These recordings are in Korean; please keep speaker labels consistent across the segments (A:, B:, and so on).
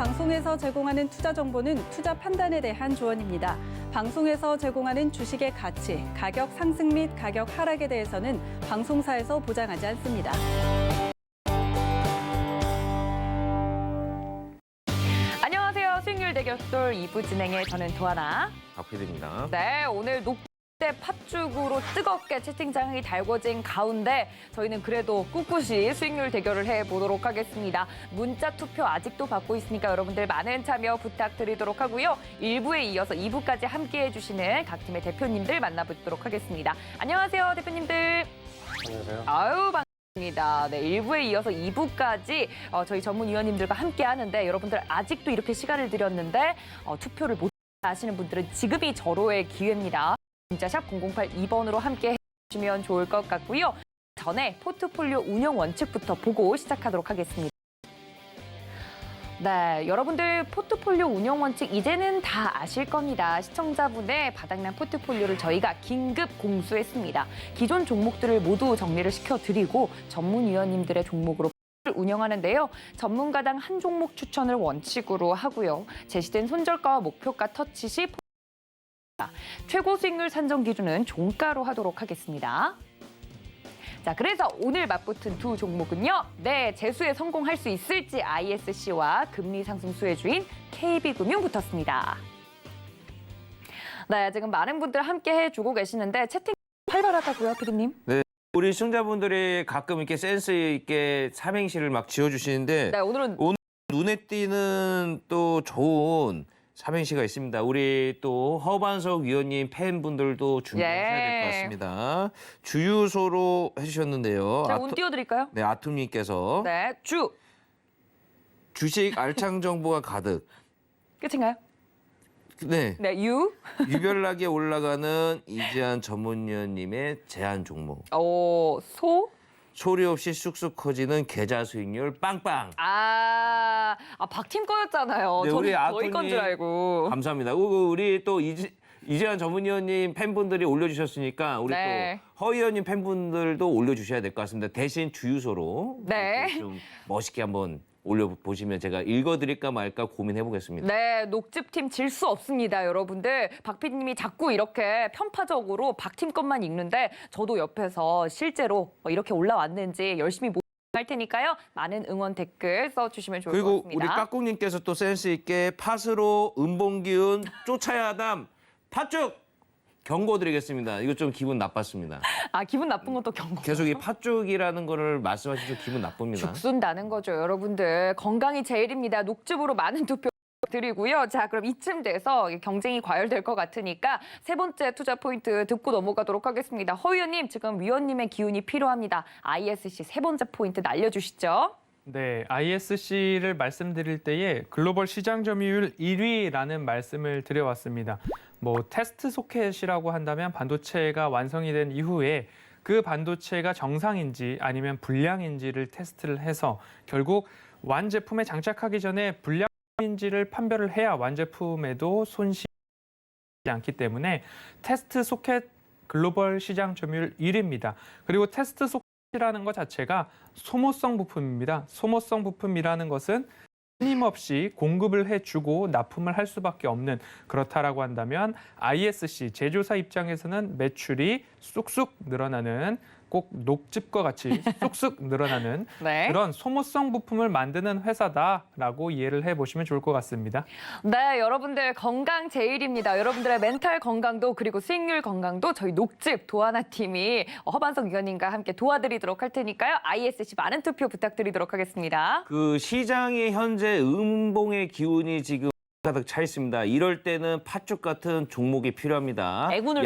A: 방송에서 제공하는 투자 정보는 투자 판단에 대한 조언입니다. 방송에서 제공하는 주식의 가치, 가격 상승 및 가격 하락에 대해서는 방송사에서 보장하지 않습니다.
B: 안녕하세요. 수익률 대격돌 2부 진행의 저는 도하나
C: 박PD입니다.
B: 네, 오늘 녹대 팥죽으로 뜨겁게 채팅창이 달궈진 가운데 저희는 그래도 꿋꿋이 수익률 대결을 해보도록 하겠습니다. 문자 투표 아직도 받고 있으니까 여러분들 많은 참여 부탁드리도록 하고요. 1부에 이어서 2부까지 함께해 주시는 각 팀의 대표님들 만나보도록 하겠습니다. 안녕하세요, 대표님들.
D: 안녕하세요.
B: 아유, 반갑습니다. 네, 1부에 이어서 2부까지 저희 전문위원님들과 함께 하는데 여러분들 아직도 이렇게 시간을 들였는데 투표를 못 하시는 분들은 지금이 절호의 기회입니다. 문자 샵 0082번으로 함께 해주시면 좋을 것 같고요. 전에 포트폴리오 운영 원칙부터 보고 시작하도록 하겠습니다. 네, 여러분들 포트폴리오 운영 원칙 이제는 다 아실 겁니다. 시청자분의 바닥난 포트폴리오를 저희가 긴급 공수했습니다. 기존 종목들을 모두 정리를 시켜드리고 전문위원님들의 종목으로 운영하는데요. 전문가당 한 종목 추천을 원칙으로 하고요. 제시된 손절가와 목표가 터치 시 최고 수익률 산정 기준은 종가로 하도록 하겠습니다. 자, 그래서 오늘 맞붙은 두 종목은요. 네, 재수에 성공할 수 있을지 ISC와 금리 상승 수혜주인 KB금융 붙었습니다. 네, 지금 많은 분들 함께 해주고 계시는데 채팅 활발하다고요, 피디님?
C: 네, 우리 시청자분들이 가끔 이렇게 센스 있게 삼행시를 막 지어주시는데
B: 네, 오늘
C: 눈에 띄는 또 좋은 삼행시가 있습니다. 우리 또 허반석 위원님 팬분들도 준비하셔야 될 것 같습니다. 주유소로 해주셨는데요.
B: 자, 운 띄워드릴까요?
C: 네, 아툼님께서
B: 네,
C: 주식 알창 정보가 가득.
B: 끝인가요?
C: 네,
B: 네,
C: 유별나게 올라가는 이지한 전문위원님의 제안 종목.
B: 소리
C: 없이 쑥쑥 커지는 계좌 수익률 빵빵.
B: 박팀 거였잖아요.
C: 네,
B: 저는
C: 우리
B: 저희 건 줄 알고.
C: 감사합니다. 우리 또 이지한 전문위원님 팬분들이 올려주셨으니까 우리
B: 네.
C: 또 허 의원님 팬분들도 올려주셔야 될 것 같습니다. 대신 주유소로
B: 네.
C: 좀 멋있게 한번 올려보시면 제가 읽어드릴까 말까 고민해보겠습니다.
B: 네, 녹즙팀 질 수 없습니다, 여러분들. 박 PD님이 자꾸 이렇게 편파적으로 박팀 것만 읽는데 저도 옆에서 실제로 이렇게 올라왔는지 열심히 할 테니까요. 많은 응원 댓글 써주시면 좋을 것
C: 그리고
B: 같습니다.
C: 우리 까꿍님께서 또 센스 있게 팥으로 은봉기운 쫓아야 하담 팥죽 경고드리겠습니다. 이거 좀 기분 나빴습니다.
B: 기분 나쁜 것도 경고.
C: 계속 이 팥죽이라는 거를 말씀하시죠. 기분 나쁩니다.
B: 죽순다는 거죠, 여러분들. 건강이 제일입니다. 녹즙으로 많은 투표 드리고요. 자, 그럼 이쯤 돼서 경쟁이 과열될 것 같으니까 세 번째 투자 포인트 듣고 넘어가도록 하겠습니다. 허 의원님, 지금 위원님의 기운이 필요합니다. ISC 세 번째 포인트 날려주시죠.
D: 네, ISC를 말씀드릴 때에 글로벌 시장 점유율 1위라는 말씀을 드려왔습니다. 테스트 소켓이라고 한다면 반도체가 완성이 된 이후에 그 반도체가 정상인지 아니면 불량인지를 테스트를 해서 결국 완제품에 장착하기 전에 불량인지를 판별을 해야 완제품에도 손실이 않기 때문에 테스트 소켓 글로벌 시장 점유율 1위입니다. 그리고 테스트 소켓이라는 것 자체가 소모성 부품입니다. 소모성 부품이라는 것은 끊임없이 공급을 해주고 납품을 할 수밖에 없는, 그렇다라고 한다면 ISC 제조사 입장에서는 매출이 쑥쑥 늘어나는, 꼭 녹즙과 같이 쑥쑥 늘어나는
B: 네.
D: 그런 소모성 부품을 만드는 회사다라고 이해를 해보시면 좋을 것 같습니다.
B: 네, 여러분들 건강 제일입니다. 여러분들의 멘탈 건강도 그리고 수익률 건강도 저희 녹즙 도하나 팀이 허반석 위원님과 함께 도와드리도록 할 테니까요. ISC 많은 투표 부탁드리도록 하겠습니다.
C: 그 시장이 현재 음봉의 기운이 지금 가득 차 있습니다. 이럴 때는 팥죽 같은 종목이 필요합니다.
B: 애군을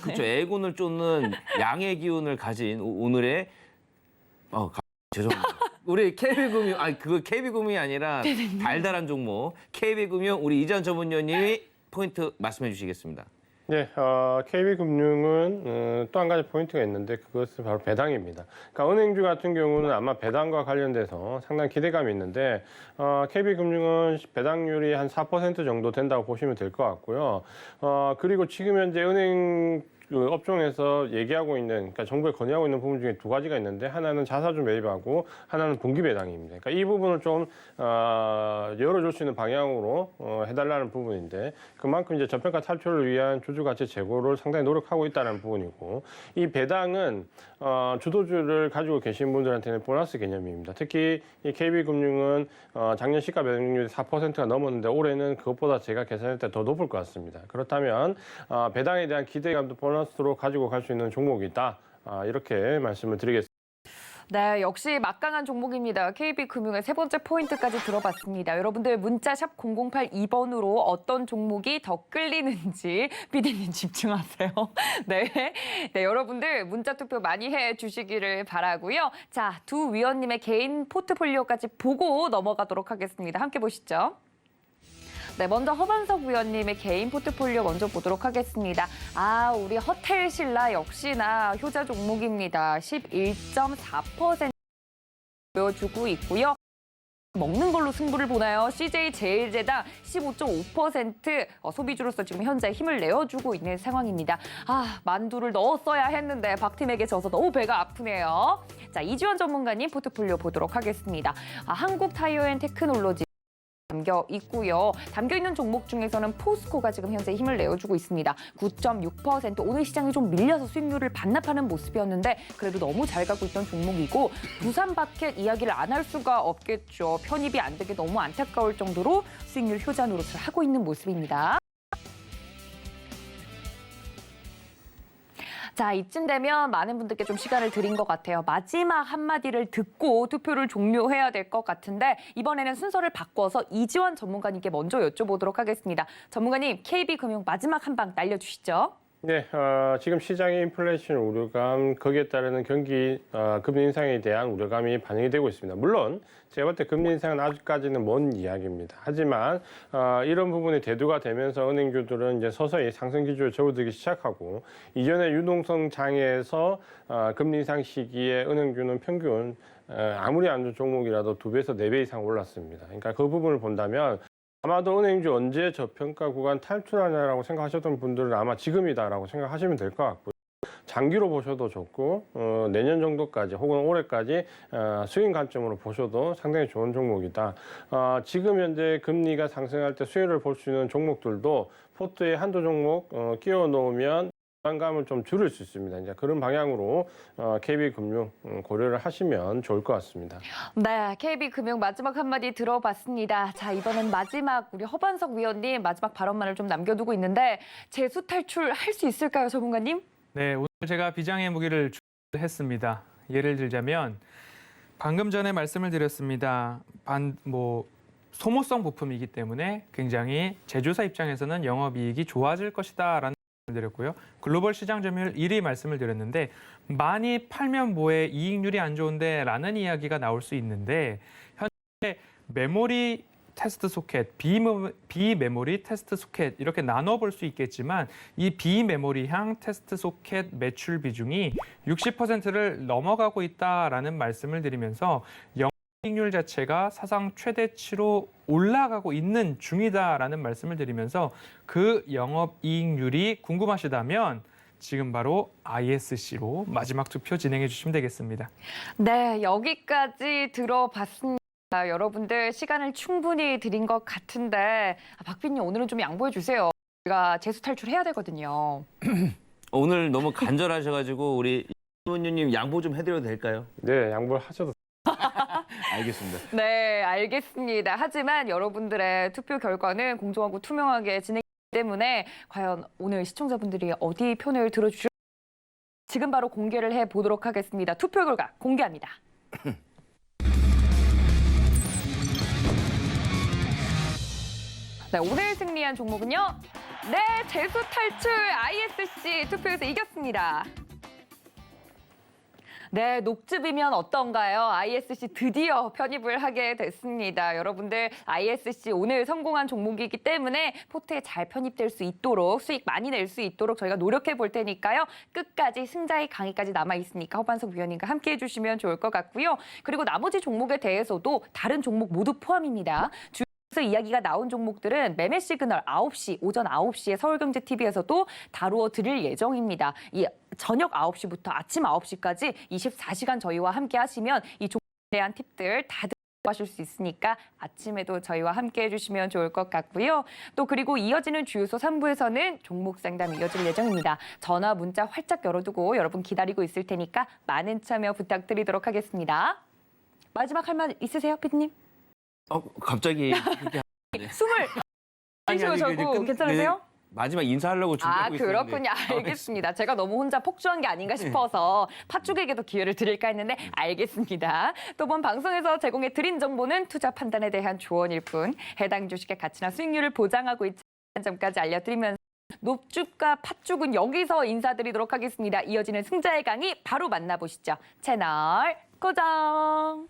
C: 그렇죠. 애군을 쫓는 양의 기운을 가진 오늘의 죄송합니다. 우리 KB금융 그거 KB금융이 아니라 달달한 종목 KB금융 우리 이지한 전문위원님이 포인트 말씀해 주시겠습니다.
E: 네, KB금융은 또 한 가지 포인트가 있는데 그것은 바로 배당입니다. 그러니까 은행주 같은 경우는 아마 배당과 관련돼서 상당히 기대감이 있는데 KB금융은 배당률이 한 4% 정도 된다고 보시면 될 것 같고요. 그리고 지금 현재 은행 그 업종에서 얘기하고 있는, 그러니까 정부에 건의하고 있는 부분 중에 두 가지가 있는데 하나는 자사주 매입하고 하나는 분기 배당입니다. 그러니까 이 부분을 좀 열어줄 수 있는 방향으로 해달라는 부분인데 그만큼 이제 저평가 탈출을 위한 주주 가치 제고를 상당히 노력하고 있다는 부분이고 이 배당은 주도주를 가지고 계신 분들한테는 보너스 개념입니다. 특히 이 KB금융은 작년 시가 배당률이 4%가 넘었는데 올해는 그것보다 제가 계산할 때 더 높을 것 같습니다. 그렇다면 배당에 대한 기대감도 보너스로 가지고 갈 수 있는 종목이다. 이렇게 말씀을 드리겠습니다.
B: 네, 역시 막강한 종목입니다. KB금융의 세 번째 포인트까지 들어봤습니다. 여러분들 문자 샵 0082번으로 어떤 종목이 더 끌리는지 PD님 집중하세요. 네, 여러분들 문자 투표 많이 해주시기를 바라고요. 자, 두 위원님의 개인 포트폴리오까지 보고 넘어가도록 하겠습니다. 함께 보시죠. 네, 먼저 허반석 위원님의 개인 포트폴리오 먼저 보도록 하겠습니다. 우리 허텔신라 역시나 효자 종목입니다. 11.4% 보여주고 있고요. 먹는 걸로 승부를 보나요? CJ제일제당 15.5% 소비주로서 지금 현재 힘을 내어주고 있는 상황입니다. 만두를 넣었어야 했는데 박팀에게 져서 너무 배가 아프네요. 자, 이지원 전문가님 포트폴리오 보도록 하겠습니다. 한국타이어앤테크놀로지 담겨 있고요. 담겨 있는 종목 중에서는 포스코가 지금 현재 힘을 내어주고 있습니다. 9.6% 오늘 시장이 좀 밀려서 수익률을 반납하는 모습이었는데 그래도 너무 잘 가고 있던 종목이고 부산바켓 이야기를 안 할 수가 없겠죠. 편입이 안 되게 너무 안타까울 정도로 수익률 효자 노릇을 하고 있는 모습입니다. 자, 이쯤 되면 많은 분들께 좀 시간을 드린 것 같아요. 마지막 한마디를 듣고 투표를 종료해야 될 것 같은데 이번에는 순서를 바꿔서 이지원 전문가님께 먼저 여쭤보도록 하겠습니다. 전문가님, KB금융 마지막 한 방 날려주시죠.
E: 네, 지금 시장의 인플레이션 우려감, 거기에 따르는 금리 인상에 대한 우려감이 반영이 되고 있습니다. 물론 제가 볼 때 금리 인상은 아직까지는 먼 이야기입니다. 하지만 이런 부분이 대두가 되면서 은행주들은 이제 서서히 상승 기조에 접어들기 시작하고 이전에 유동성 장애에서 금리 인상 시기에 은행주는 평균 아무리 안 좋은 종목이라도 2배에서 4배 이상 올랐습니다. 그러니까 그 부분을 본다면 아마도 은행주 언제 저평가 구간 탈출하냐라고 생각하셨던 분들은 아마 지금이다라고 생각하시면 될 것 같고요. 장기로 보셔도 좋고 내년 정도까지 혹은 올해까지 수익 관점으로 보셔도 상당히 좋은 종목이다. 지금 현재 금리가 상승할 때 수혜를 볼 수 있는 종목들도 포트에 한두 종목 끼워 놓으면 부담감을 좀 줄일 수 있습니다. 이제 그런 방향으로 KB금융 고려를 하시면 좋을 것 같습니다.
B: 네, KB금융 마지막 한마디 들어봤습니다. 자, 이번엔 마지막 우리 허반석 위원님 마지막 발언만을 좀 남겨두고 있는데 재수 탈출할 수 있을까요, 전문가님?
D: 네, 오늘 제가 비장의 무기를 준비했습니다. 예를 들자면 방금 전에 말씀을 드렸습니다. 소모성 부품이기 때문에 굉장히 제조사 입장에서는 영업이익이 좋아질 것이다라는 드렸고요. 글로벌 시장 점유율 1위 말씀을 드렸는데 많이 팔면 뭐해 이익률이 안 좋은데 라는 이야기가 나올 수 있는데 현재 메모리 테스트 소켓, 비메모리 테스트 소켓 이렇게 나눠볼 수 있겠지만 이 비메모리향 테스트 소켓 매출 비중이 60%를 넘어가고 있다라는 말씀을 드리면서 이익률 자체가 사상 최대치로 올라가고 있는 중이다라는 말씀을 드리면서 그 영업이익률이 궁금하시다면 지금 바로 ISC로 마지막 투표 진행해 주시면 되겠습니다.
B: 네, 여기까지 들어봤습니다. 여러분들 시간을 충분히 드린 것 같은데 박빈님 오늘은 좀 양보해 주세요. 우리가 재수 탈출해야 되거든요.
C: 오늘 너무 간절하셔가지고 우리 의원님 양보 좀 해드려도 될까요?
E: 네, 양보를 하셔도
C: 알겠습니다.
B: 네, 알겠습니다. 하지만 여러분들의 투표 결과는 공정하고 투명하게 진행되기 때문에 과연 오늘 시청자분들이 어디 편을 들어주실지 지금 바로 공개를 해보도록 하겠습니다. 투표 결과 공개합니다. 네, 오늘 승리한 종목은요. 네, 재수 탈출 ISC 투표에서 이겼습니다. 네, 녹즙이면 어떤가요? ISC 드디어 편입을 하게 됐습니다. 여러분들 ISC 오늘 성공한 종목이기 때문에 포트에 잘 편입될 수 있도록 수익 많이 낼 수 있도록 저희가 노력해 볼 테니까요. 끝까지 승자의 강의까지 남아있으니까 허반석 위원님과 함께해 주시면 좋을 것 같고요. 그리고 나머지 종목에 대해서도 다른 종목 모두 포함입니다. 그래서 이야기가 나온 종목들은 매매 시그널 9시, 오전 9시에 서울경제TV에서도 다루어 드릴 예정입니다. 이 저녁 9시부터 아침 9시까지 24시간 저희와 함께 하시면 이 종목에 대한 팁들 다 하실 수 있으니까 아침에도 저희와 함께 해주시면 좋을 것 같고요. 또 그리고 이어지는 주유소 3부에서는 종목 상담이 이어질 예정입니다. 전화, 문자 활짝 열어두고 여러분 기다리고 있을 테니까 많은 참여 부탁드리도록 하겠습니다. 마지막 할 말 있으세요, 피디님?
C: 갑자기 그렇게
B: 숨을 쉬시고 괜찮으세요?
C: 마지막 인사하려고 준비하고 있었는데.
B: 그렇군요. 알겠습니다. 제가 너무 혼자 폭주한 게 아닌가 싶어서 팥죽에게도 기회를 드릴까 했는데 알겠습니다. 또 본 방송에서 제공해 드린 정보는 투자 판단에 대한 조언일 뿐 해당 주식의 가치나 수익률을 보장하고 있지 않은 점까지 알려드리면서 높죽과 팥죽은 여기서 인사드리도록 하겠습니다. 이어지는 승자의 강의 바로 만나보시죠. 채널 고정!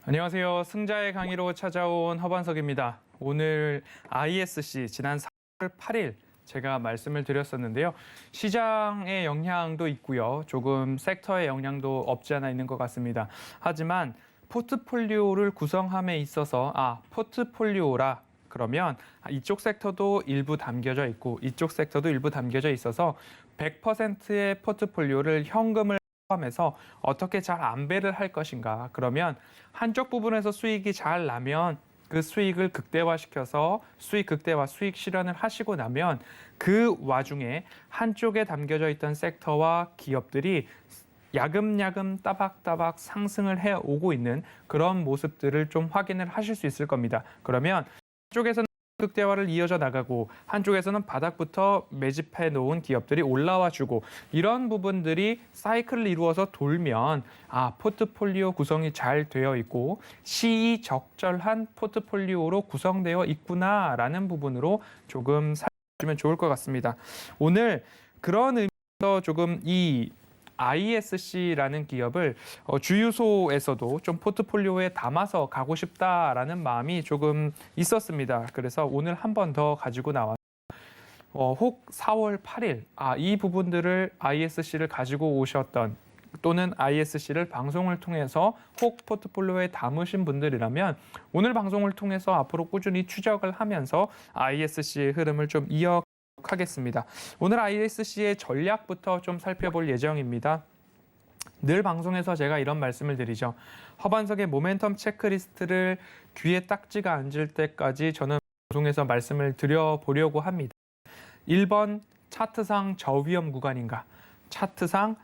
D: 안녕하세요. 승자의 강의로 찾아온 허반석입니다. 오늘 ISC 지난 4월 8일 제가 말씀을 드렸었는데요. 시장의 영향도 있고요. 조금 섹터의 영향도 없지 않아 있는 것 같습니다. 하지만 포트폴리오를 구성함에 있어서 포트폴리오라 그러면 이쪽 섹터도 일부 담겨져 있고 이쪽 섹터도 일부 담겨져 있어서 100%의 포트폴리오를 현금을 포함해서 어떻게 잘 안배를 할 것인가. 그러면 한쪽 부분에서 수익이 잘 나면 그 수익을 극대화시켜서 수익 극대화, 수익 실현을 하시고 나면 그 와중에 한쪽에 담겨져 있던 섹터와 기업들이 야금야금 따박따박 상승을 해오고 있는 그런 모습들을 좀 확인을 하실 수 있을 겁니다. 그러면 한쪽에서는 극대화를 이어져 나가고 한쪽에서는 바닥부터 매집해 놓은 기업들이 올라와 주고 이런 부분들이 사이클을 이루어서 돌면 포트폴리오 구성이 잘 되어 있고 시의적절한 포트폴리오로 구성되어 있구나라는 부분으로 조금 살펴보시면 좋을 것 같습니다. 오늘 그런 의미에서 조금 이 ISC라는 기업을 주유소에서도 좀 포트폴리오에 담아서 가고 싶다라는 마음이 조금 있었습니다. 그래서 오늘 한 번 더 가지고 나왔습니다. 혹 4월 8일 이 부분들을 ISC를 가지고 오셨던 또는 ISC를 방송을 통해서 혹 포트폴리오에 담으신 분들이라면 오늘 방송을 통해서 앞으로 꾸준히 추적을 하면서 ISC의 흐름을 좀 하겠습니다. 오늘 ISC의 전략부터 좀 살펴볼 예정입니다. 늘 방송에서 제가 이런 말씀을 드리죠. 허반석의 모멘텀 체크리스트를 귀에 딱지가 앉을 때까지 저는 방송에서 말씀을 드려보려고 합니다. 1번 차트상 저위험 구간인가? 차트상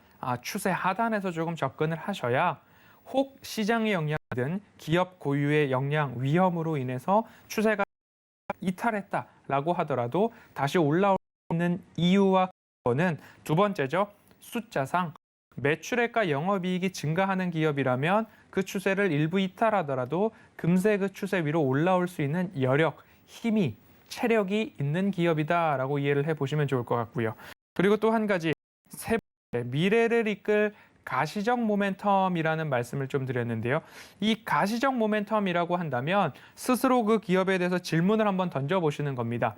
D: 추세 하단에서 조금 접근을 하셔야 혹 시장의 영향이든 기업 고유의 영향, 위험으로 인해서 추세가 이탈했다라고 하더라도 다시 올라오는 이유와 근거는 두 번째죠. 숫자상 매출액과 영업이익이 증가하는 기업이라면 그 추세를 일부 이탈하더라도 금세 그 추세 위로 올라올 수 있는 여력, 힘이, 체력이 있는 기업이다라고 이해를 해보시면 좋을 것 같고요. 그리고 또 한 가지, 세 번째, 미래를 이끌 가시적 모멘텀이라는 말씀을 좀 드렸는데요. 이 가시적 모멘텀이라고 한다면 스스로 그 기업에 대해서 질문을 한번 던져보시는 겁니다.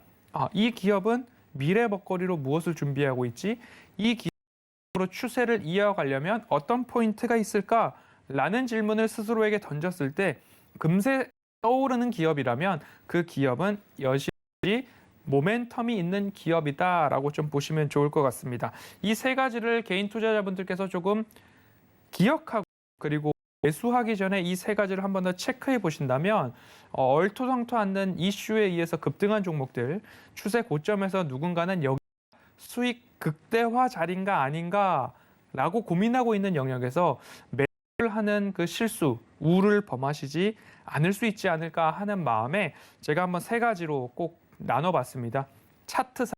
D: 이 기업은 미래 먹거리로 무엇을 준비하고 있지? 이 기업으로 추세를 이어가려면 어떤 포인트가 있을까라는 질문을 스스로에게 던졌을 때 금세 떠오르는 기업이라면 그 기업은 여실히 모멘텀이 있는 기업이다라고 좀 보시면 좋을 것 같습니다. 이 세 가지를 개인 투자자분들께서 조금 기억하고 그리고 매수하기 전에 이 세 가지를 한 번 더 체크해 보신다면 얼토당토 않는 이슈에 의해서 급등한 종목들, 추세 고점에서 누군가는 여기 수익 극대화 자리인가 아닌가라고 고민하고 있는 영역에서 하는 그 실수, 우를 범하시지 않을 수 있지 않을까 하는 마음에 제가 한번 세 가지로 꼭 나눠봤습니다. 차트상,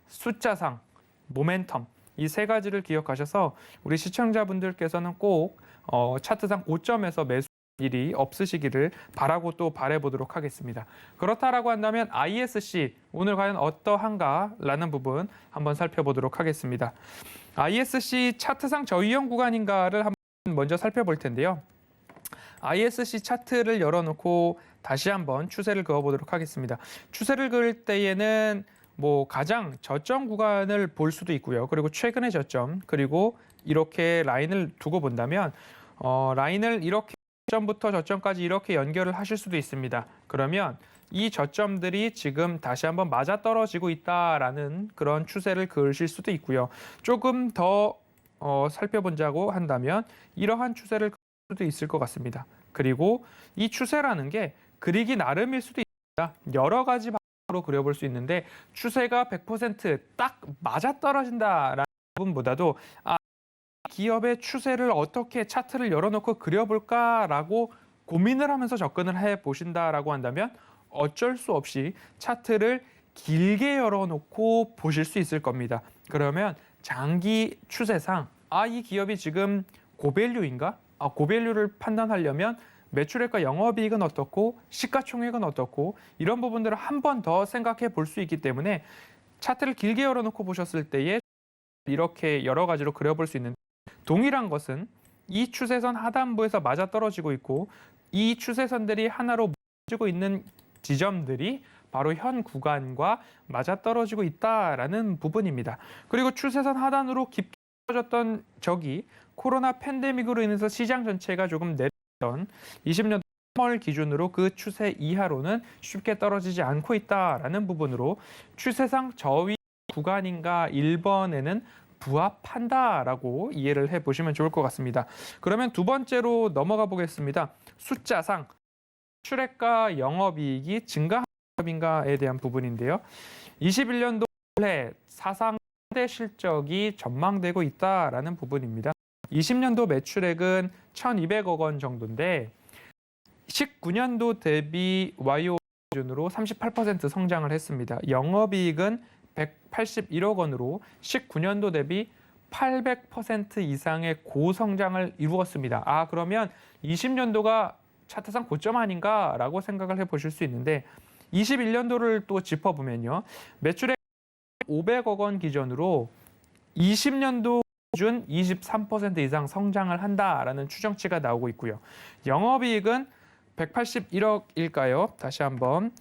D: 숫자상, 모멘텀 이 세 가지를 기억하셔서 우리 시청자분들께서는 꼭 차트상 고점에서 매수 일이 없으시기를 바라고 또 바라보도록 하겠습니다. 그렇다라고 한다면 ISC 오늘 과연 어떠한가라는 부분 한번 살펴보도록 하겠습니다. ISC 차트상 저위험 구간인가를 한번 먼저 살펴볼 텐데요. ISC 차트를 열어놓고 다시 한번 추세를 그어보도록 하겠습니다. 추세를 그을 때에는 가장 저점 구간을 볼 수도 있고요. 그리고 최근의 저점, 그리고 이렇게 라인을 두고 본다면 라인을 이렇게 저점부터 저점까지 이렇게 연결을 하실 수도 있습니다. 그러면 이 저점들이 지금 다시 한번 맞아떨어지고 있다라는 그런 추세를 그으실 수도 있고요. 조금 더 살펴보자고 한다면 이러한 추세를 그을 수도 있을 것 같습니다. 그리고 이 추세라는 게 그리기 나름일 수도 있습니다. 여러 가지 방법으로 그려볼 수 있는데 추세가 100%딱 맞아떨어진다라는 부분보다도 기업의 추세를 어떻게 차트를 열어놓고 그려볼까라고 고민을 하면서 접근을 해보신다라고 한다면 어쩔 수 없이 차트를 길게 열어놓고 보실 수 있을 겁니다. 그러면 장기 추세상 이 기업이 지금 고밸류인가? 고밸류를 판단하려면 매출액과 영업이익은 어떻고 시가총액은 어떻고 이런 부분들을 한 번 더 생각해 볼 수 있기 때문에 차트를 길게 열어놓고 보셨을 때에 이렇게 여러 가지로 그려볼 수 있는 동일한 것은 이 추세선 하단부에서 맞아떨어지고 있고 이 추세선들이 하나로 모여지고 있는 지점들이 바로 현 구간과 맞아떨어지고 있다라는 부분입니다. 그리고 추세선 하단으로 깊게 떨어졌던 적이 코로나 팬데믹으로 인해서 시장 전체가 조금 내렸던 20년 3월 기준으로 그 추세 이하로는 쉽게 떨어지지 않고 있다라는 부분으로 추세상 저위 구간인가 1번에는 부합한다라고 이해를 해보시면 좋을 것 같습니다. 그러면 두 번째로 넘어가 보겠습니다. 숫자상 매출액과 영업이익이 증가한 기업인가에 대한 부분인데요. 21년도 올해 사상 최대 실적이 전망되고 있다라는 부분입니다. 20년도 매출액은 1,200억 원 정도인데 19년도 대비 YoY 기준으로 38% 성장을 했습니다. 영업이익은 181억 원으로 19년도 대비 800% 이상의 고성장을 이루었습니다. 그러면 20년도가 차트상 고점 아닌가라고 생각을 해보실 수 있는데 21년도를 또 짚어보면요. 매출액 500억 원 기준으로 20년도 기준 23% 이상 성장을 한다라는 추정치가 나오고 있고요. 영업이익은 181억일까요? 다시 한번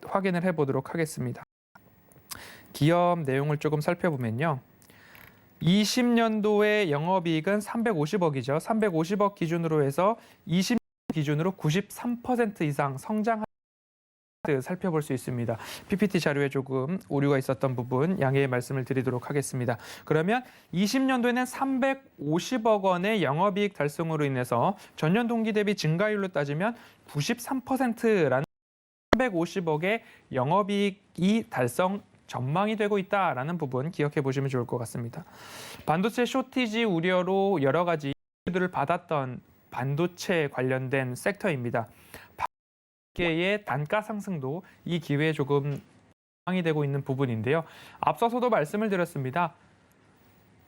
D: 확인을 해보도록 하겠습니다. 기업 내용을 조금 살펴보면요. 20년도의 영업이익은 350억이죠. 350억 기준으로 해서 20년 기준으로 93% 이상 성장한 살펴볼 수 있습니다. PPT 자료에 조금 오류가 있었던 부분 양해의 말씀을 드리도록 하겠습니다. 그러면 20년도에는 350억 원의 영업이익 달성으로 인해서 전년 동기 대비 증가율로 따지면 93%라는 350억의 영업이익이 달성 전망이 되고 있다라는 부분 기억해 보시면 좋을 것 같습니다. 반도체 쇼티지 우려로 여러 가지 이슈들을 받았던 반도체 관련된 섹터입니다. 의 단가 상승도 이 기회에 조금 상황이 되고 있는 부분인데요. 앞서서도 말씀을 드렸습니다.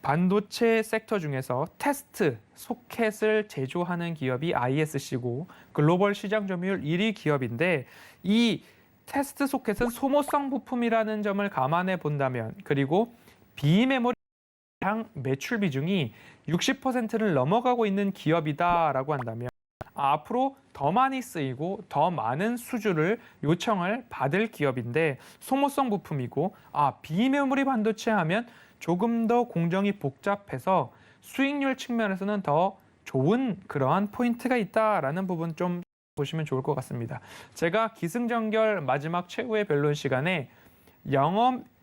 D: 반도체 섹터 중에서 테스트 소켓을 제조하는 기업이 ISC고 글로벌 시장 점유율 1위 기업인데 이 테스트 소켓은 소모성 부품이라는 점을 감안해 본다면 그리고 비메모리 매출 비중이 60%를 넘어가고 있는 기업이다라고 한다면 앞으로 더 많이 쓰이고 더 많은 수주를 요청을 받을 기업인데 소모성 부품이고 비메모리 반도체 하면 조금 더 공정이 복잡해서 수익률 측면에서는 더 좋은 그러한 포인트가 있다라는 부분 좀 보시면 좋을 것 같습니다. 제가 기승전결 마지막 최후의 변론 시간에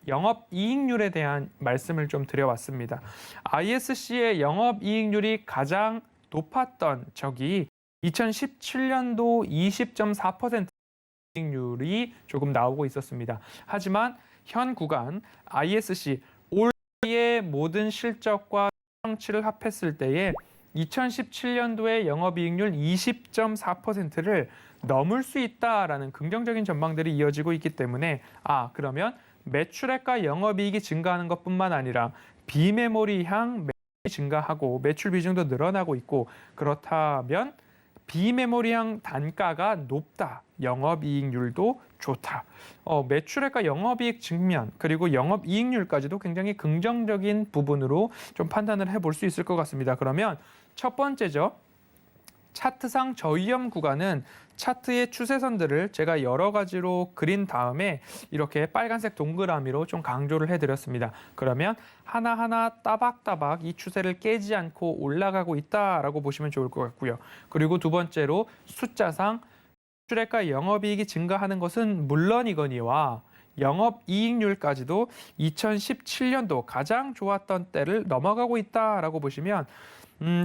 D: 영업이익률에 대한 말씀을 좀 드려왔습니다. ISC의 영업이익률이 가장 높았던 적이 2017년도 20.4% 이익률이 조금 나오고 있었습니다. 하지만 현 구간 ISC 올해의 모든 실적과 성취를 합했을 때에 2017년도에 영업이익률 20.4%를 넘을 수 있다라는 긍정적인 전망들이 이어지고 있기 때문에 그러면 매출액과 영업이익이 증가하는 것뿐만 아니라 비메모리향 매출이 증가하고 매출 비중도 늘어나고 있고 그렇다면 비메모리향 단가가 높다. 영업이익률도 좋다. 매출액과 영업이익 측면 그리고 영업이익률까지도 굉장히 긍정적인 부분으로 좀 판단을 해볼 수 있을 것 같습니다. 그러면 첫 번째죠. 차트상 저위험 구간은 차트의 추세선들을 제가 여러 가지로 그린 다음에 이렇게 빨간색 동그라미로 좀 강조를 해드렸습니다. 그러면 하나하나 따박따박 이 추세를 깨지 않고 올라가고 있다라고 보시면 좋을 것 같고요. 그리고 두 번째로 숫자상 매출액과 영업이익이 증가하는 것은 물론이거니와 영업이익률까지도 2017년도 가장 좋았던 때를 넘어가고 있다라고 보시면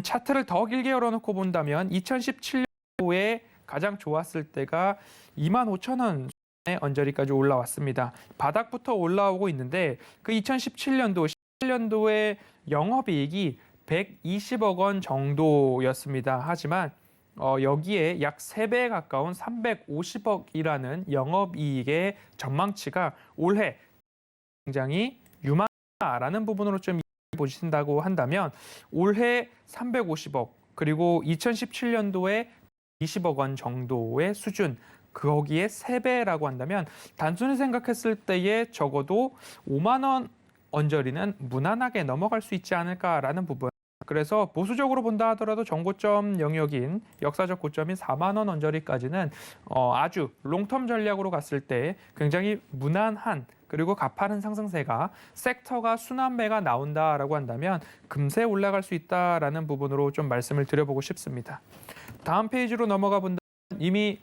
D: 차트를 더 길게 열어놓고 본다면 2017년도에 가장 좋았을 때가 25,000원 수준의 언저리까지 올라왔습니다. 바닥부터 올라오고 있는데 그 2017년도 17년도에 영업이익이 120억 원 정도였습니다. 하지만 여기에 약 3배에 가까운 350억이라는 영업이익의 전망치가 올해 굉장히 유망하다라는 부분으로 좀 보신다고 한다면 올해 350억 그리고 2017년도에 20억 원 정도의 수준 거기에 3배라고 한다면 단순히 생각했을 때에 적어도 5만 원 언저리는 무난하게 넘어갈 수 있지 않을까라는 부분. 그래서 보수적으로 본다 하더라도 정고점 영역인 역사적 고점인 4만 원 언저리까지는 아주 롱텀 전략으로 갔을 때 굉장히 무난한 그리고 가파른 상승세가 섹터가 순환매가 나온다라고 한다면 금세 올라갈 수 있다라는 부분으로 좀 말씀을 드려보고 싶습니다. 다음 페이지로 넘어가 본다면 이미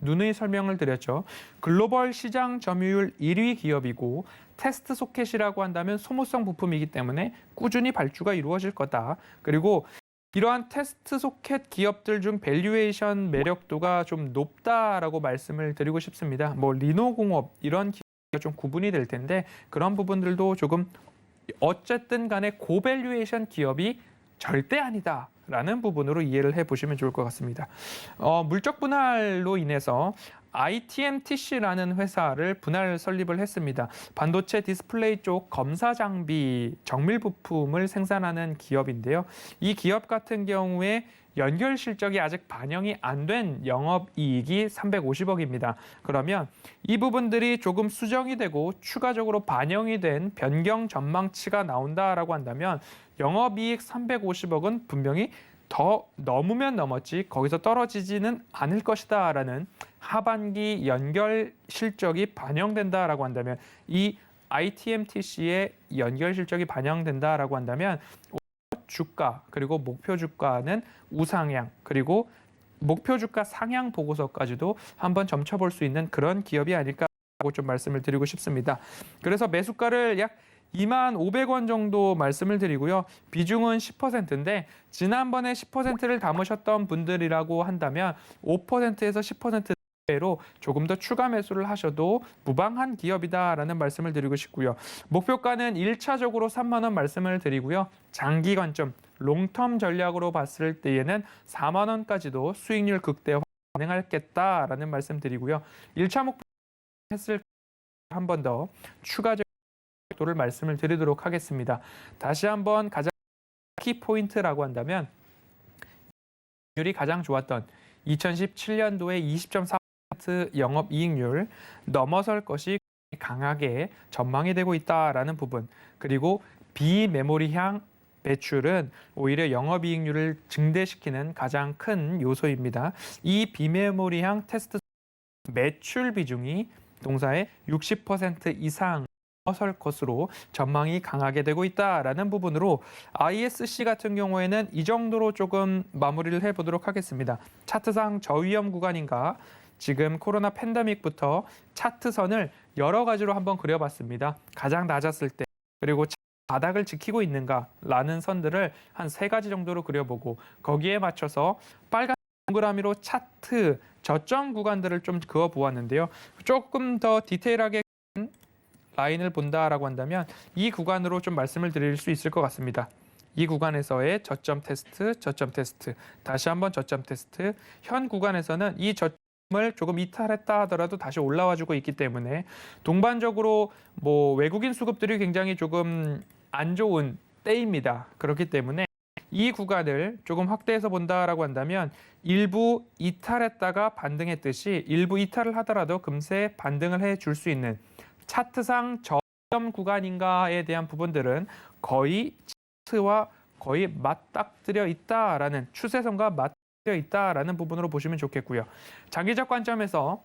D: 누누이 설명을 드렸죠. 글로벌 시장 점유율 1위 기업이고 테스트 소켓이라고 한다면 소모성 부품이기 때문에 꾸준히 발주가 이루어질 거다. 그리고 이러한 테스트 소켓 기업들 중 밸류에이션 매력도가 좀 높다라고 말씀을 드리고 싶습니다. 리노공업 이런 기업이 좀 구분이 될 텐데 그런 부분들도 조금 어쨌든 간에 고밸류에이션 기업이 절대 아니다라는 부분으로 이해를 해보시면 좋을 것 같습니다. 물적 분할로 인해서 ITMTC라는 회사를 분할 설립을 했습니다. 반도체 디스플레이 쪽 검사 장비 정밀 부품을 생산하는 기업인데요. 이 기업 같은 경우에 연결 실적이 아직 반영이 안 된 영업이익이 350억입니다. 그러면 이 부분들이 조금 수정이 되고 추가적으로 반영이 된 변경 전망치가 나온다라고 한다면 영업이익 350억은 분명히 더 넘으면 넘었지 거기서 떨어지지는 않을 것이다라는 하반기 연결 실적이 반영된다라고 한다면 이 ITMTC의 연결 실적이 반영된다라고 한다면 주가 그리고 목표 주가는 우상향 그리고 목표 주가 상향 보고서까지도 한번 점쳐볼 수 있는 그런 기업이 아닐까라고 좀 말씀을 드리고 싶습니다. 그래서 매수가를 약 25,000원 정도 말씀을 드리고요. 비중은 10%인데 지난번에 10%를 담으셨던 분들이라고 한다면 5%에서 10%로 조금 더 추가 매수를 하셔도 무방한 기업이다라는 말씀을 드리고 싶고요. 목표가는 1차적으로 3만 원 말씀을 드리고요. 장기 관점, 롱텀 전략으로 봤을 때에는 4만 원까지도 수익률 극대화 가능하겠다라는 말씀 드리고요. 1차 목표 했을 한 번 더 추가적 도를 말씀을 드리도록 하겠습니다. 다시 한번 가장 키 포인트라고 한다면 율이 가장 좋았던 2017년도에 20.4% 영업이익률 넘어설 것이 강하게 전망이 되고 있다라는 부분 그리고 비메모리향 매출은 오히려 영업이익률을 증대시키는 가장 큰 요소입니다. 이 비메모리향 테스트 매출 비중이 동사의 60% 이상 설 것으로 전망이 강하게 되고 있다라는 부분으로 ISC 같은 경우에는 이 정도로 조금 마무리를 해보도록 하겠습니다. 차트상 저위험 구간인가 지금 코로나 팬데믹부터 차트선을 여러 가지로 한번 그려봤습니다. 가장 낮았을 때 그리고 바닥을 지키고 있는가라는 선들을 한 3가지 정도로 그려보고 거기에 맞춰서 빨간 동그라미로 차트 저점 구간들을 좀 그어보았는데요. 조금 더 디테일하게 라인을 본다라고 한다면 이 구간으로 좀 말씀을 드릴 수 있을 것 같습니다. 이 구간에서의 저점 테스트, 다시 한번 저점 테스트. 현 구간에서는 이 저점을 조금 이탈했다 하더라도 다시 올라와주고 있기 때문에 동반적으로 뭐 외국인 수급들이 굉장히 조금 안 좋은 때입니다. 그렇기 때문에 이 구간을 조금 확대해서 본다라고 한다면 일부 이탈했다가 반등했듯이 일부 이탈을 하더라도 금세 반등을 해줄 수 있는 차트상 저점 구간인가에 대한 부분들은 거의 차트와 거의 맞닥뜨려 있다라는 추세선과 맞닥뜨려 있다라는 부분으로 보시면 좋겠고요. 장기적 관점에서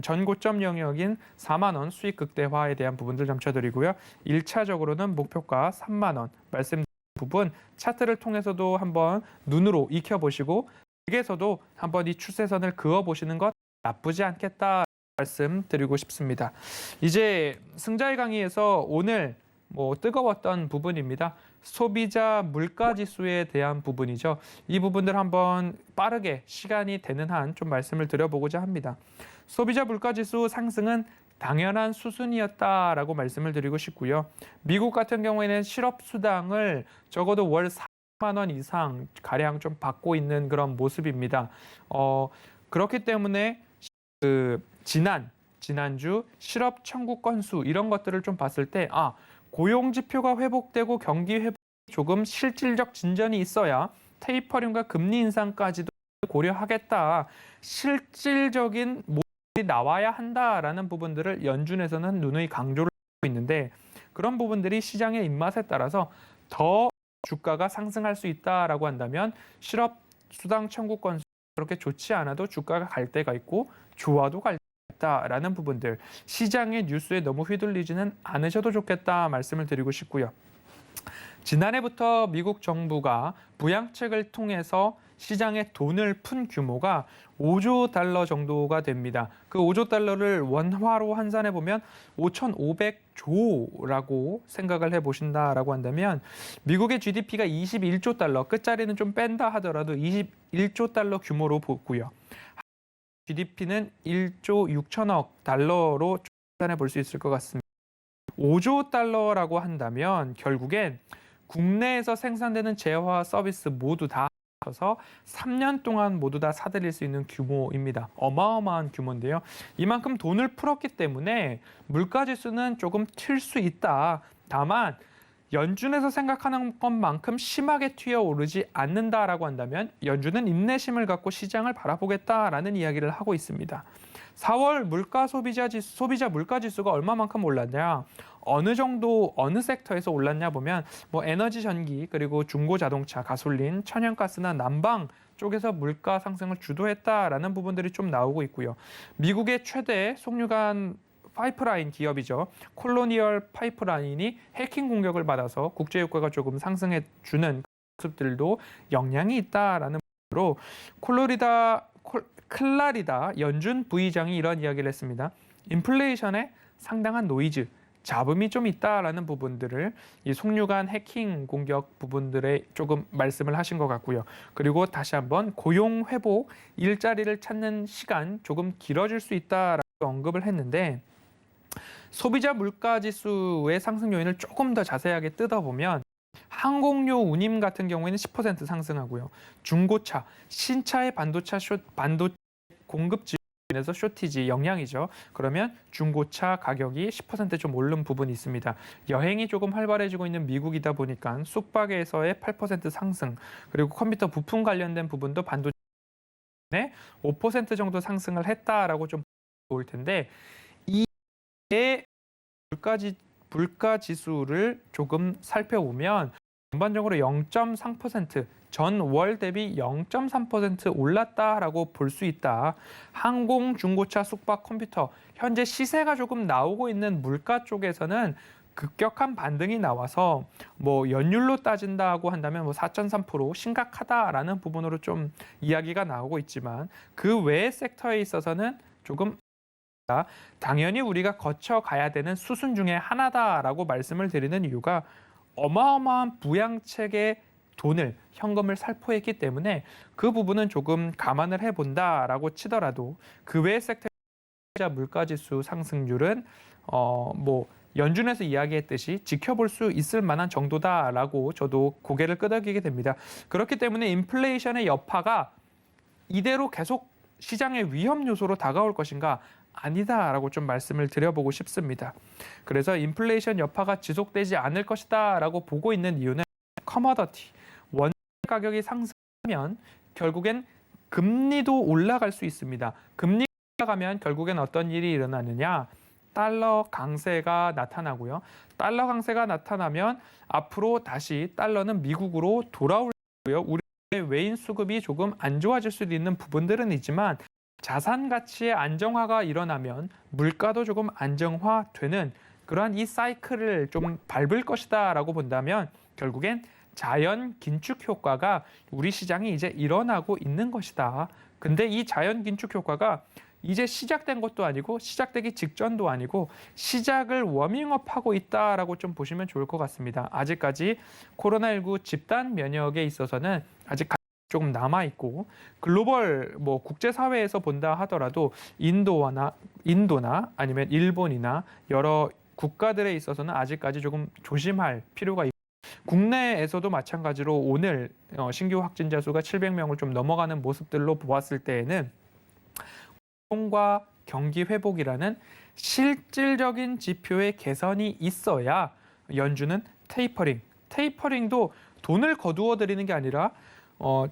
D: 전고점 영역인 4만 원 수익 극대화에 대한 부분들 점쳐드리고요. 1차적으로는 목표가 3만 원 말씀드린 부분 차트를 통해서도 한번 눈으로 익혀보시고 댁에서도 한번 이 추세선을 그어보시는 것 나쁘지 않겠다 말씀드리고 싶습니다. 이제 승자의 강의에서 오늘 뜨거웠던 부분입니다. 소비자 물가지수에 대한 부분이죠. 이 부분들 한번 빠르게 시간이 되는 한 좀 말씀을 드려보고자 합니다. 소비자 물가지수 상승은 당연한 수순이었다라고 말씀을 드리고 싶고요. 미국 같은 경우에는 실업수당을 적어도 월 4만 원 이상 가량 좀 받고 있는 그런 모습입니다. 그렇기 때문에 지난주 실업 청구 건수 이런 것들을 좀 봤을 때 고용 지표가 회복되고 경기 회복이 조금 실질적 진전이 있어야 테이퍼링과 금리 인상까지도 고려하겠다. 실질적인 모습이 나와야 한다라는 부분들을 연준에서는 누누이 강조를 하고 있는데 그런 부분들이 시장의 입맛에 따라서 더 주가가 상승할 수 있다라고 한다면 실업 수당 청구 건수 그렇게 좋지 않아도 주가가 갈 때가 있고 좋아도 갈 있다라는 부분들 시장의 뉴스에 너무 휘둘리지는 않으셔도 좋겠다 말씀을 드리고 싶고요. 지난해부터 미국 정부가 부양책을 통해서 시장에 돈을 푼 규모가 5조 달러 정도가 됩니다. 그 5조 달러를 원화로 환산해 보면 5,500조라고 생각을 해보신다라고 한다면 미국의 GDP가 21조 달러, 끝자리는 좀 뺀다 하더라도 21조 달러 규모로 보고요. GDP는 1조 6천억 달러로 환산해 볼 수 있을 것 같습니다. 5조 달러라고 한다면 결국엔 국내에서 생산되는 재화와 서비스 모두 다 합쳐서 3년 동안 모두 다 사들일 수 있는 규모입니다. 어마어마한 규모인데요. 이만큼 돈을 풀었기 때문에 물가지수는 조금 튈 수 있다. 다만 연준에서 생각하는 것만큼 심하게 튀어오르지 않는다라고 한다면 연준은 인내심을 갖고 시장을 바라보겠다라는 이야기를 하고 있습니다. 4월 소비자 물가지수가 얼마만큼 올랐냐? 어느 정도 어느 섹터에서 올랐냐 보면 에너지 전기 그리고 중고 자동차, 가솔린, 천연가스나 난방 쪽에서 물가 상승을 주도했다라는 부분들이 좀 나오고 있고요. 미국의 최대 속류관 파이프라인 기업이죠. 콜로니얼 파이프라인이 해킹 공격을 받아서 국제 유가가 조금 상승해 주는 모습들도 영향이 있다라는 부분으로 클라리다 연준 부의장이 이런 이야기를 했습니다. 인플레이션에 상당한 노이즈, 잡음이 좀 있다라는 부분들을 이 속류관 해킹 공격 부분들에 조금 말씀을 하신 것 같고요. 그리고 다시 한번 고용 회복, 일자리를 찾는 시간 조금 길어질 수 있다라고 언급을 했는데 소비자 물가지수의 상승 요인을 조금 더 자세하게 뜯어보면 항공료 운임 같은 경우에는 10% 상승하고요. 중고차, 신차의 반도체 공급지 인해서 쇼티지 영향이죠. 그러면 중고차 가격이 10% 좀 오른 부분이 있습니다. 여행이 조금 활발해지고 있는 미국이다 보니까 숙박에서의 8% 상승 그리고 컴퓨터 부품 관련된 부분도 반도체 5% 정도 상승을 했다라고 좀 볼 텐데 이에 물가 지수를 조금 살펴보면 전반적으로 0.3% 전월 대비 0.3% 올랐다라고 볼 수 있다. 항공, 중고차, 숙박, 컴퓨터 현재 시세가 조금 나오고 있는 물가 쪽에서는 급격한 반등이 나와서 연율로 따진다고 한다면 4.3% 심각하다라는 부분으로 좀 이야기가 나오고 있지만 그 외의 섹터에 있어서는 조금 당연히 우리가 거쳐가야 되는 수순 중에 하나다라고 말씀을 드리는 이유가 어마어마한 부양책의 돈을 현금을 살포했기 때문에 그 부분은 조금 감안을 해본다라고 치더라도 그 외의 섹터의 물가지수 상승률은 연준에서 이야기했듯이 지켜볼 수 있을 만한 정도다라고 저도 고개를 끄덕이게 됩니다. 그렇기 때문에 인플레이션의 여파가 이대로 계속 시장의 위험 요소로 다가올 것인가? 아니다라고 좀 말씀을 드려보고 싶습니다. 그래서 인플레이션 여파가 지속되지 않을 것이다라고 보고 있는 이유는 커머더티, 원재 가격이 상승하면 결국엔 금리도 올라갈 수 있습니다. 금리가 올라가면 결국엔 어떤 일이 일어나느냐? 달러 강세가 나타나고요. 달러 강세가 나타나면 앞으로 다시 달러는 미국으로 돌아올 거고요. 우리의 외인 수급이 조금 안 좋아질 수도 있는 부분들은 있지만 자산 가치의 안정화가 일어나면 물가도 조금 안정화되는 그러한 이 사이클을 좀 밟을 것이다라고 본다면 결국엔 자연 긴축 효과가 우리 시장이 이제 일어나고 있는 것이다. 근데 이 자연 긴축 효과가 이제 시작된 것도 아니고 시작되기 직전도 아니고 시작을 워밍업하고 있다라고 좀 보시면 좋을 것 같습니다. 아직까지 코로나19 집단 면역에 있어서는 아직 조금 남아 있고 글로벌 국제사회에서 본다 하더라도 인도나 아니면 일본이나 여러 국가들에 있어서는 아직까지 조금 조심할 필요가 있고 국내에서도 마찬가지로 오늘 신규 확진자 수가 700명을 좀 넘어가는 모습들로 보았을 때에는 과 경기 회복이라는 실질적인 지표의 개선이 있어야 연준은 테이퍼링도 돈을 거두어 들이는 게 아니라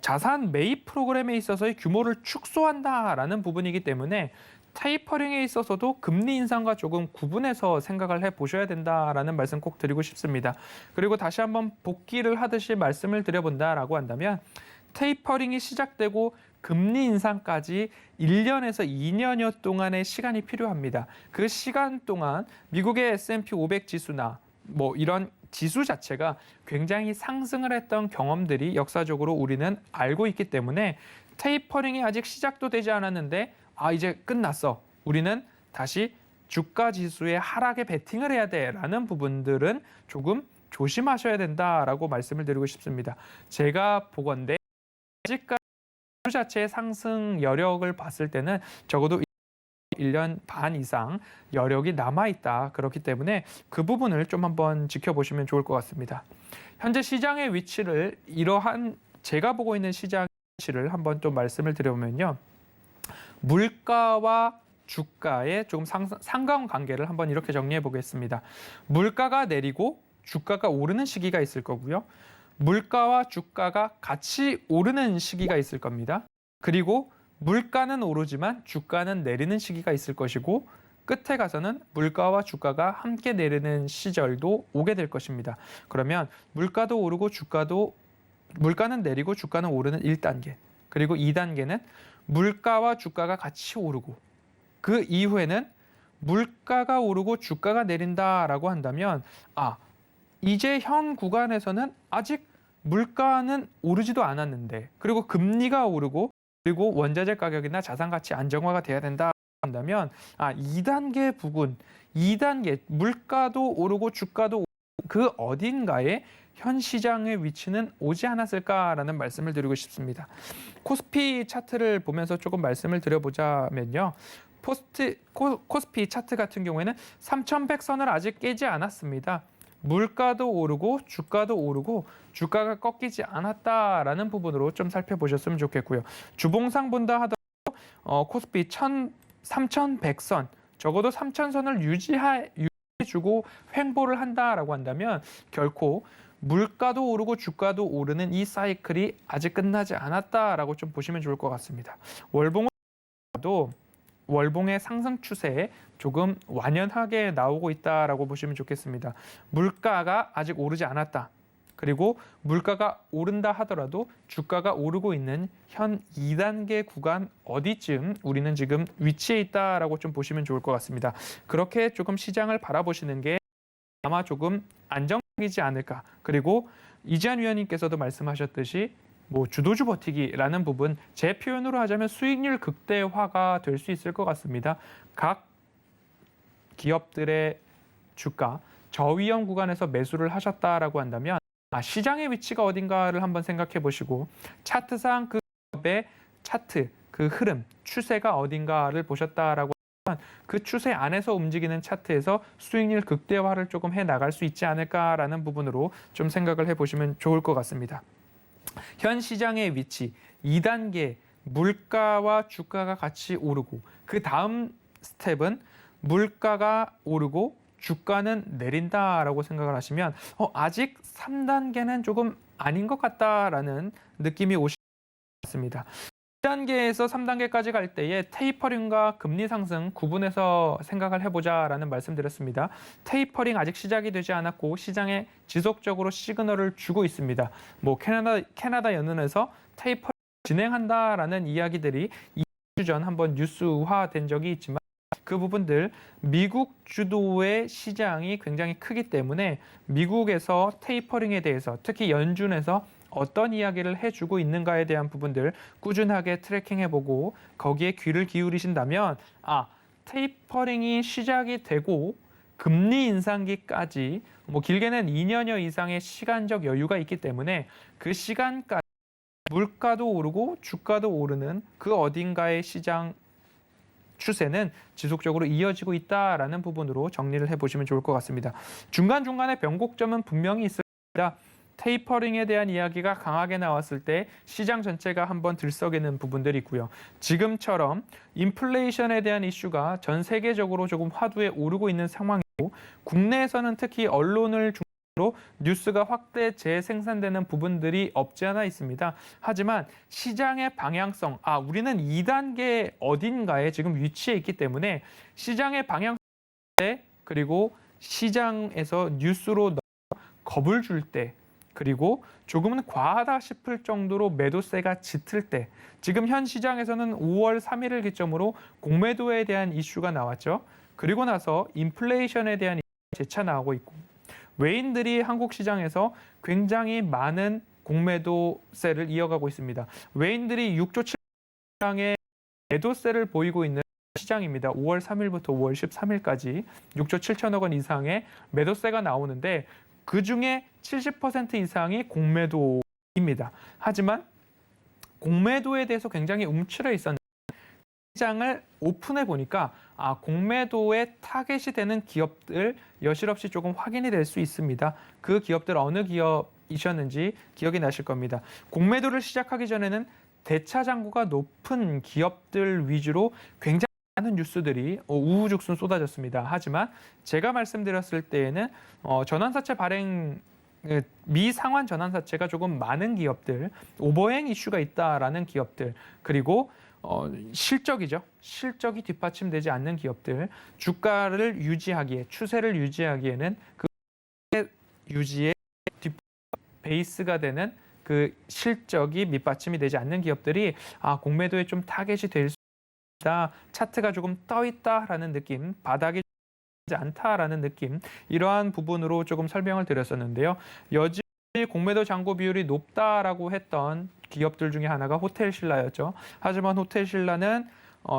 D: 자산 매입 프로그램에 있어서의 규모를 축소한다라는 부분이기 때문에 테이퍼링에 있어서도 금리 인상과 조금 구분해서 생각을 해보셔야 된다라는 말씀 꼭 드리고 싶습니다. 그리고 다시 한번 복기를 하듯이 말씀을 드려본다라고 한다면 테이퍼링이 시작되고 금리 인상까지 1년에서 2년여 동안의 시간이 필요합니다. 그 시간 동안 미국의 S&P 500 지수나 이런 지수 자체가 굉장히 상승을 했던 경험들이 역사적으로 우리는 알고 있기 때문에 테이퍼링이 아직 시작도 되지 않았는데 이제 끝났어. 우리는 다시 주가 지수의 하락에 베팅을 해야 돼라는 부분들은 조금 조심하셔야 된다라고 말씀을 드리고 싶습니다. 제가 보건대 아직까지 지수 자체의 상승 여력을 봤을 때는 적어도 1년 반 이상 여력이 남아있다. 그렇기 때문에 그 부분을 좀 한번 지켜보시면 좋을 것 같습니다. 현재 시장의 위치를 이러한 제가 보고 있는 시장의 위치를 한번 좀 말씀을 드려보면요. 물가와 주가의 조금 상관관계를 한번 이렇게 정리해 보겠습니다. 물가가 내리고 주가가 오르는 시기가 있을 거고요. 물가와 주가가 같이 오르는 시기가 있을 겁니다. 그리고 물가는 오르지만 주가는 내리는 시기가 있을 것이고 끝에 가서는 물가와 주가가 함께 내리는 시절도 오게 될 것입니다. 그러면 물가도 오르고 물가는 내리고 주가는 오르는 1단계. 그리고 2단계는 물가와 주가가 같이 오르고 그 이후에는 물가가 오르고 주가가 내린다라고 한다면 이제 현 구간에서는 아직 물가는 오르지도 않았는데 그리고 금리가 오르고 그리고 원자재 가격이나 자산 가치 안정화가 돼야 된다 한다면 2단계 부근, 2단계 물가도 오르고 주가도 오르고 그 어딘가에 현 시장의 위치는 오지 않았을까라는 말씀을 드리고 싶습니다. 코스피 차트를 보면서 조금 말씀을 드려보자면요. 코스피 차트 같은 경우에는 3,100선을 아직 깨지 않았습니다. 물가도 오르고 주가도 오르고 주가가 꺾이지 않았다라는 부분으로 좀 살펴보셨으면 좋겠고요. 주봉상 본다 하더라도 코스피 3,100선 적어도 3,000선을 유지해주고 횡보를 한다라고 한다면 결코 물가도 오르고 주가도 오르는 이 사이클이 아직 끝나지 않았다라고 좀 보시면 좋을 것 같습니다. 월봉의 상승 추세에 조금 완연하게 나오고 있다라고 보시면 좋겠습니다. 물가가 아직 오르지 않았다. 그리고 물가가 오른다 하더라도 주가가 오르고 있는 현 2단계 구간 어디쯤 우리는 지금 위치해 있다라고 좀 보시면 좋을 것 같습니다. 그렇게 조금 시장을 바라보시는 게 아마 조금 안정적이지 않을까. 그리고 이지한 위원님께서도 말씀하셨듯이 주도주 버티기라는 부분 제 표현으로 하자면 수익률 극대화가 될 수 있을 것 같습니다. 각 기업들의 주가 저위험 구간에서 매수를 하셨다라고 한다면 시장의 위치가 어딘가를 한번 생각해 보시고 차트상 그 기업의 차트 그 흐름 추세가 어딘가를 보셨다라고 그 추세 안에서 움직이는 차트에서 수익률 극대화를 조금 해 나갈 수 있지 않을까라는 부분으로 좀 생각을 해보시면 좋을 것 같습니다. 현 시장의 위치, 2단계 물가와 주가가 같이 오르고 그 다음 스텝은 물가가 오르고 주가는 내린다라고 생각을 하시면 아직 3단계는 조금 아닌 것 같다라는 느낌이 오실 것 같습니다. 2단계에서 3단계까지 갈 때에 테이퍼링과 금리 상승 구분해서 생각을 해보자라는 말씀드렸습니다. 테이퍼링 아직 시작이 되지 않았고 시장에 지속적으로 시그널을 주고 있습니다. 캐나다 연은에서 테이퍼링 진행한다라는 이야기들이 2주 전 한번 뉴스화된 적이 있지만 그 부분들 미국 주도의 시장이 굉장히 크기 때문에 미국에서 테이퍼링에 대해서 특히 연준에서 어떤 이야기를 해주고 있는가에 대한 부분들 꾸준하게 트래킹해보고 거기에 귀를 기울이신다면 테이퍼링이 시작이 되고 금리 인상기까지 길게는 2년여 이상의 시간적 여유가 있기 때문에 그 시간까지 물가도 오르고 주가도 오르는 그 어딘가의 시장 추세는 지속적으로 이어지고 있다라는 부분으로 정리를 해보시면 좋을 것 같습니다. 중간중간에 변곡점은 분명히 있을 겁니다. 테이퍼링에 대한 이야기가 강하게 나왔을 때 시장 전체가 한번 들썩이는 부분들이 있고요. 지금처럼 인플레이션에 대한 이슈가 전 세계적으로 조금 화두에 오르고 있는 상황이고 국내에서는 특히 언론을 중심으로 뉴스가 확대 재생산되는 부분들이 없지 않아 있습니다. 하지만 시장의 방향성, 우리는 2단계 어딘가에 지금 위치해 있기 때문에 시장의 방향성 그리고 시장에서 뉴스로 겁을 줄 때 그리고 조금은 과하다 싶을 정도로 매도세가 짙을 때 지금 현 시장에서는 5월 3일을 기점으로 공매도에 대한 이슈가 나왔죠. 그리고 나서 인플레이션에 대한 이슈가 재차 나오고 있고 외인들이 한국 시장에서 굉장히 많은 공매도세를 이어가고 있습니다. 외인들이 6조 7장의 매도세를 보이고 있는 시장입니다. 5월 3일부터 5월 13일까지 6조 7천억 원 이상의 매도세가 나오는데 그중에 70% 이상이 공매도입니다. 하지만 공매도에 대해서 굉장히 움츠려 있었는데 시장을 오픈해 보니까 공매도에 타겟이 되는 기업들 여실없이 조금 확인이 될 수 있습니다. 그 기업들 어느 기업이셨는지 기억이 나실 겁니다. 공매도를 시작하기 전에는 대차 잔고가 높은 기업들 위주로 굉장히 많은 뉴스들이 우후죽순 쏟아졌습니다. 하지만 제가 말씀드렸을 때에는 전환사채 발행 미상환 전환사채가 조금 많은 기업들, 오버행 이슈가 있다라는 기업들, 그리고 실적이죠. 실적이 뒷받침되지 않는 기업들, 주가를 유지하기에, 추세를 유지하기에는 그 유지의 베이스가 되는 그 실적이 밑받침이 되지 않는 기업들이 공매도에 좀 타겟이 될 수 있다. 차트가 조금 떠 있다라는 느낌, 바닥이 않다라는 느낌, 이러한 부분으로 조금 설명을 드렸었는데요. 여전히 공매도 잔고 비율이 높다라고 했던 기업들 중에 하나가 호텔신라였죠. 하지만 호텔신라는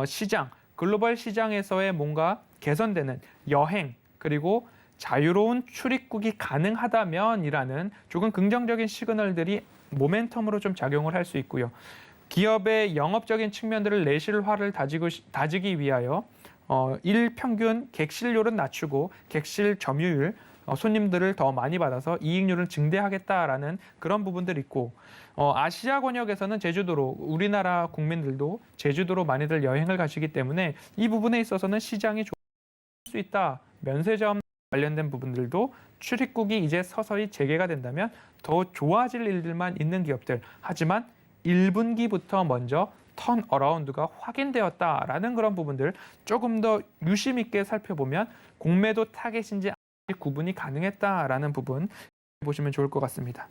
D: 시장, 글로벌 시장에서의 뭔가 개선되는 여행 그리고 자유로운 출입국이 가능하다면이라는 조금 긍정적인 시그널들이 모멘텀으로 좀 작용을 할 수 있고요. 기업의 영업적인 측면들을 내실화를 다지기 위하여 일평균 객실률은 낮추고 객실 점유율, 손님들을 더 많이 받아서 이익률을 증대하겠다라는 그런 부분들이 있고 아시아 권역에서는 제주도로 우리나라 국민들도 제주도로 많이들 여행을 가시기 때문에 이 부분에 있어서는 시장이 좋을 수 있다. 면세점 관련된 부분들도 출입국이 이제 서서히 재개가 된다면 더 좋아질 일들만 있는 기업들. 하지만 1분기부터 먼저 턴어라운드가 확인되었다라는 그런 부분들 조금 더 유심 있게 살펴보면 공매도 타겟인지 구분이 가능했다라는 부분 보시면 좋을 것 같습니다.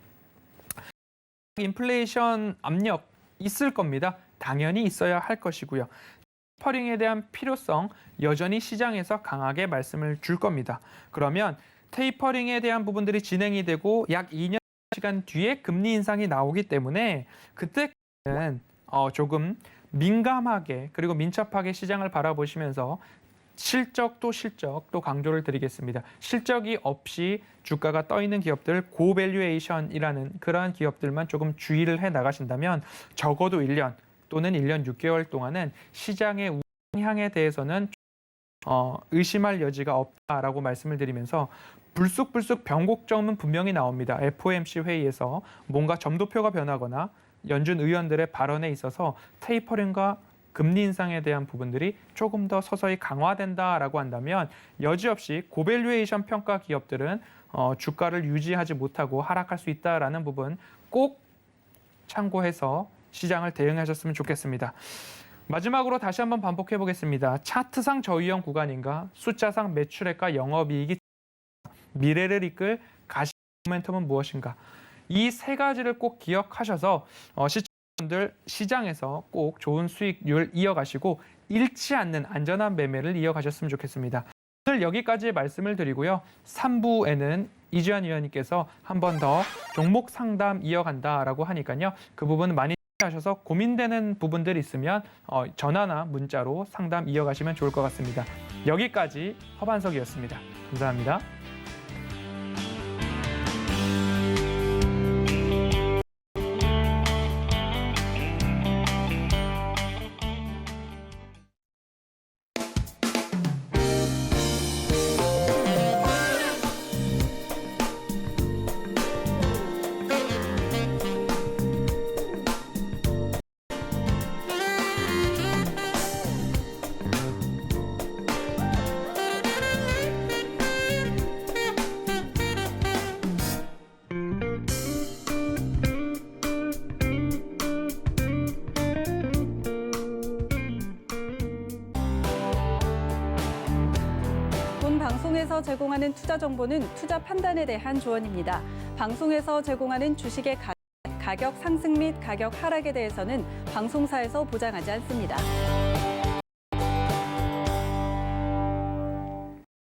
D: 인플레이션 압력 있을 겁니다. 당연히 있어야 할 것이고요. 테이퍼링에 대한 필요성 여전히 시장에서 강하게 말씀을 줄 겁니다. 그러면 테이퍼링에 대한 부분들이 진행이 되고 약 2년 시간 뒤에 금리 인상이 나오기 때문에 그때는 조금 민감하게 그리고 민첩하게 시장을 바라보시면서 실적도 강조를 드리겠습니다. 실적이 없이 주가가 떠 있는 기업들, 고밸류에이션이라는 그러한 기업들만 조금 주의를 해 나가신다면 적어도 1년 또는 1년 6개월 동안은 시장의 우상향에 대해서는 의심할 여지가 없다라고 말씀을 드리면서 불쑥불쑥 변곡점은 분명히 나옵니다. FOMC 회의에서 뭔가 점도표가 변하거나 연준 의원들의 발언에 있어서 테이퍼링과 금리 인상에 대한 부분들이 조금 더 서서히 강화된다라고 한다면 여지없이 고밸류에이션 평가 기업들은 주가를 유지하지 못하고 하락할 수 있다라는 부분 꼭 참고해서 시장을 대응하셨으면 좋겠습니다. 마지막으로 다시 한번 반복해 보겠습니다. 차트상 저위험 구간인가, 숫자상 매출액과 영업이익이 미래를 이끌 가시 모멘텀은 무엇인가? 이 세 가지를 꼭 기억하셔서 시청자분들 시장에서 꼭 좋은 수익률 이어가시고 잃지 않는 안전한 매매를 이어가셨으면 좋겠습니다. 오늘 여기까지 말씀을 드리고요. 3부에는 이주연 위원님께서 한 번 더 종목 상담 이어간다라고 하니까요. 그 부분 많이 하셔서 고민되는 부분들이 있으면 전화나 문자로 상담 이어가시면 좋을 것 같습니다. 여기까지 허반석이었습니다. 감사합니다.
A: 본 방송에서 제공하는 투자 정보는 투자 판단에 대한 조언입니다. 방송에서 제공하는 주식의 가격 상승 및 가격 하락에 대해서는 방송사에서 보장하지 않습니다.